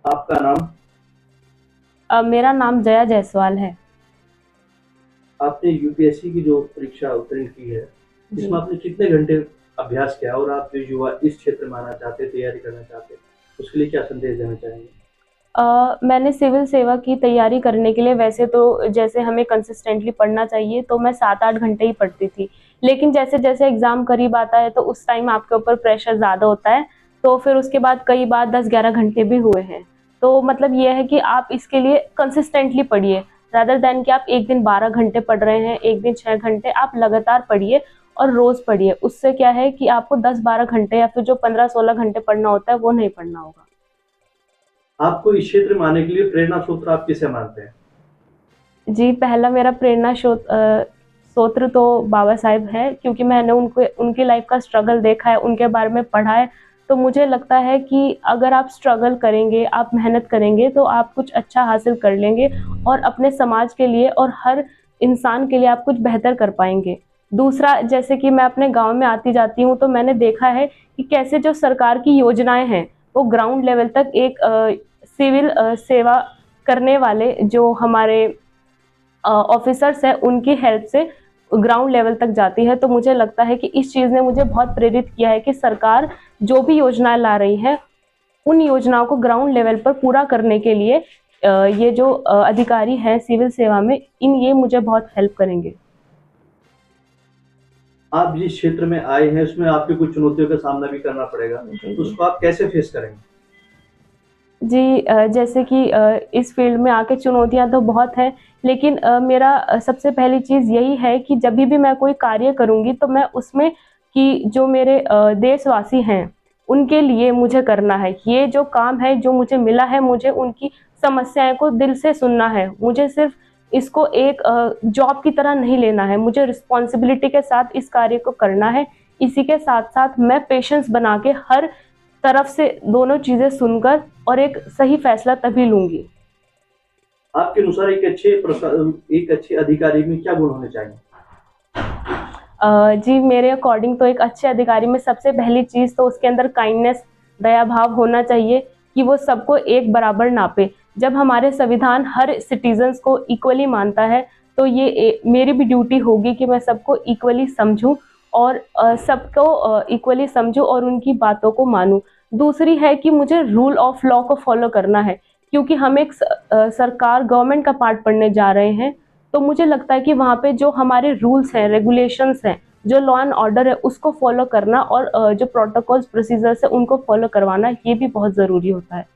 आपका नाम? मेरा नाम जया जायसवाल है। आपने यूपीएससी की जो परीक्षा उत्तीर्ण की है, इसमें जी। आपने कितने घंटे अभ्यास किया और आप जो युवा इस क्षेत्र में आना चाहते, तैयारी करना चाहते, उसके लिए क्या संदेश देना चाहेंगे? मैंने सिविल सेवा की तैयारी करने के लिए वैसे तो जैसे हमें कंसिस्टेंटली पढ़ना चाहिए तो मैं 7-8 घंटे ही पढ़ती थी। लेकिन जैसे-जैसे एग्ज़ाम करीब आता है तो उस टाइम आपके ऊपर प्रेशर ज़्यादा होता है, तो फिर उसके बाद कई बार 10-11 घंटे भी हुए हैं। तो मतलब ये है कि आप इसके लिए कंसिस्टेंटली पढ़िए, रादर दैन कि आप एक दिन 12 घंटे पढ़ रहे हैं, एक दिन 6 घंटे, आप लगातार पढ़िए और रोज़ पढ़िए। उससे क्या है कि आपको 10-12 घंटे या फिर जो 15-16 घंटे पढ़ना होता है, वो नहीं पढ़ना होगा। आपको इस क्षेत्र में आने के लिए प्रेरणा स्रोत आप किसे मानते हैं? जी, पहला मेरा स्रोत तो बाबा साहेब हैं, क्योंकि मैंने उनके उनकी लाइफ़ का स्ट्रगल देखा है, उनके बारे में पढ़ा है, तो मुझे लगता है कि अगर आप स्ट्रगल करेंगे, आप मेहनत करेंगे, तो आप कुछ अच्छा हासिल कर लेंगे और अपने समाज के लिए और हर इंसान के लिए आप कुछ बेहतर कर पाएँगे। दूसरा, जैसे कि मैं अपने गाँव में आती-जाती हूँ, तो मैंने देखा है कि कैसे जो सरकार की योजनाएँ हैं, वो ग्राउंड लेवल तक एक सिविल सेवा करने वाले जो हमारे ऑफिसर्स हैं उनकी हेल्प से ग्राउंड लेवल तक जाती है। तो मुझे लगता है कि इस चीज़ ने मुझे बहुत प्रेरित किया है कि सरकार जो भी योजनाएँ ला रही है, उन योजनाओं को ग्राउंड लेवल पर पूरा करने के लिए ये जो अधिकारी हैं सिविल सेवा में, ये मुझे बहुत हेल्प करेंगे। आप जिस क्षेत्र में आए हैं, उसमें आपको कुछ चुनौतियों का सामना भी करना पड़ेगा, जी, तो जी। उसको आप कैसे फेस करेंगे? जी, जैसे कि इस फ़ील्ड में आके चुनौतियाँ तो बहुत हैं, लेकिन मेरा सबसे पहली चीज़ यही है कि जभी भी मैं कोई कार्य करूँगी तो मैं उसमें कि जो मेरे देशवासी हैं, उनके लिए मुझे करना है। ये जो काम है, जो मुझे मिला है, मुझे उनकी समस्याएँ को दिल से सुनना है। मुझे सिर्फ़ इसको एक जॉब की तरह नहीं लेना है, मुझे रिस्पॉन्सिबिलिटी के साथ इस कार्य को करना है। इसी के साथ-साथ मैं पेशेंस बना के हर तरफ से दोनों चीज़ें सुनकर और एक सही फैसला तभी लूँगी। आपके अनुसार एक अच्छे अधिकारी में क्या गुण होने चाहिए? जी, मेरे अकॉर्डिंग तो एक अच्छे अधिकारी में सबसे पहली चीज़ तो उसके अंदर काइंडनेस, दया भाव होना चाहिए कि वो सबको एक बराबर नापे। जब हमारे संविधान हर सिटीज़न्स को इक्वली मानता है, तो ये मेरी भी ड्यूटी होगी कि मैं सबको इक्वली समझूँ और सबको इक्वली समझूँ और उनकी बातों को मानूँ। दूसरी है कि मुझे रूल ऑफ लॉ को फ़ॉलो करना है, क्योंकि हम एक सरकार गवर्नमेंट का पार्ट पढ़ने जा रहे हैं, तो मुझे लगता है कि वहाँ पे जो हमारे रूल्स हैं, रेगुलेशंस हैं, जो लॉ एंड ऑर्डर है उसको फ़ॉलो करना और जो प्रोटोकॉल्स, प्रोसीजर्स हैं उनको फ़ॉलो करवाना, ये भी बहुत ज़रूरी होता है।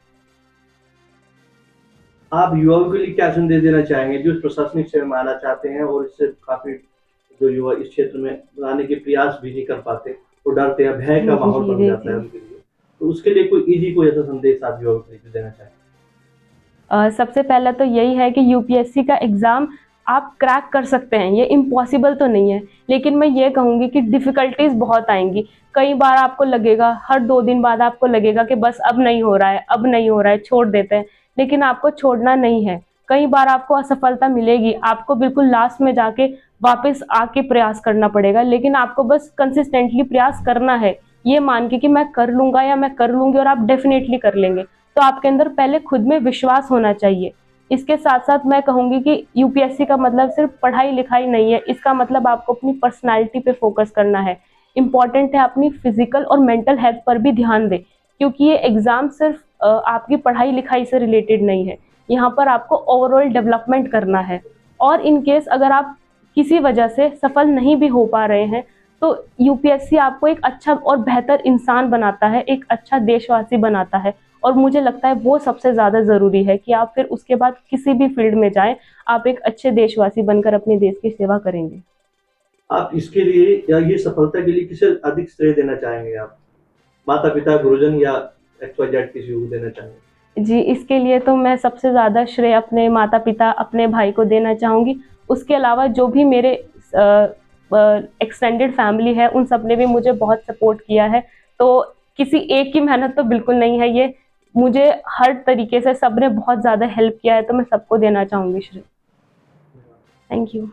आप युवाओं के लिए क्या संदेश देना चाहेंगे, जो प्रशासनिक सेवा में आना चाहते हैं और इससे काफ़ी जो युवा इस क्षेत्र में आने के प्रयास भी नहीं कर पाते, वो डरते हैं, भय का जी, माहौल जी, बन जी, जाता है जी। उनके लिए। तो उसके लिए कोई ऐसा संदेश आप युवाओं के लिए देना चाहेंगे? सबसे पहला तो यही है कि यूपीएससी का एग्ज़ाम आप क्रैक कर सकते हैं, ये इम्पॉसिबल तो नहीं है। लेकिन मैं ये कहूँगी कि डिफ़िकल्टीज़ बहुत आएँगी। कई बार आपको लगेगा, हर 2 दिन बाद आपको लगेगा कि बस अब नहीं हो रहा है, अब नहीं हो रहा है, छोड़ देते हैं। लेकिन आपको छोड़ना नहीं है। कई बार आपको असफलता मिलेगी, आपको बिल्कुल लास्ट में जाके वापस आके प्रयास करना पड़ेगा, लेकिन आपको बस कंसिस्टेंटली प्रयास करना है। ये मान के कि मैं कर लूँगा या मैं कर लूँगी और आप डेफ़िनेटली कर लेंगे। तो आपके अंदर पहले खुद में विश्वास होना चाहिए। इसके साथ-साथ मैं कहूँगी कि यूपीएससी का मतलब सिर्फ़ पढ़ाई-लिखाई नहीं है, इसका मतलब आपको अपनी पर्सनैलिटी पे फ़ोकस करना है। इम्पोर्टेंट है अपनी फ़िज़िकल और मेंटल हेल्थ पर भी ध्यान दें, क्योंकि ये एग्ज़ाम सिर्फ़ आपकी पढ़ाई-लिखाई से रिलेटेड नहीं है। यहाँ पर आपको ओवरऑल डेवलपमेंट करना है और इन केस अगर आप किसी वजह से सफल नहीं भी हो पा रहे हैं, तो यूपीएससी आपको एक अच्छा और बेहतर इंसान बनाता है, एक अच्छा देशवासी बनाता है। और मुझे लगता है वो सबसे ज़्यादा ज़रूरी है कि आप फिर उसके बाद किसी भी फ़ील्ड में जाएँ, आप एक अच्छे देशवासी बनकर अपने देश की सेवा करेंगे। आप इसके लिए या ये सफलता के लिए किसे अधिक श्रेय देना चाहेंगे आप? माता-पिता, गुरुजन या XYZ किसी को देना चाहेंगे? जी, इसके लिए तो मैं सबसे ज़्यादा श्रेय अपने माता-पिता, अपने भाई को देना चाहूँगी। उसके अलावा जो भी मेरे एक्सटेंडेड फैमिली है, उन सब ने भी मुझे बहुत सपोर्ट किया है। तो किसी एक की मेहनत तो बिल्कुल नहीं है ये, मुझे हर तरीके से सबने बहुत ज़्यादा हेल्प किया है, तो मैं सबको देना चाहूँगी श्रेय। Thank you.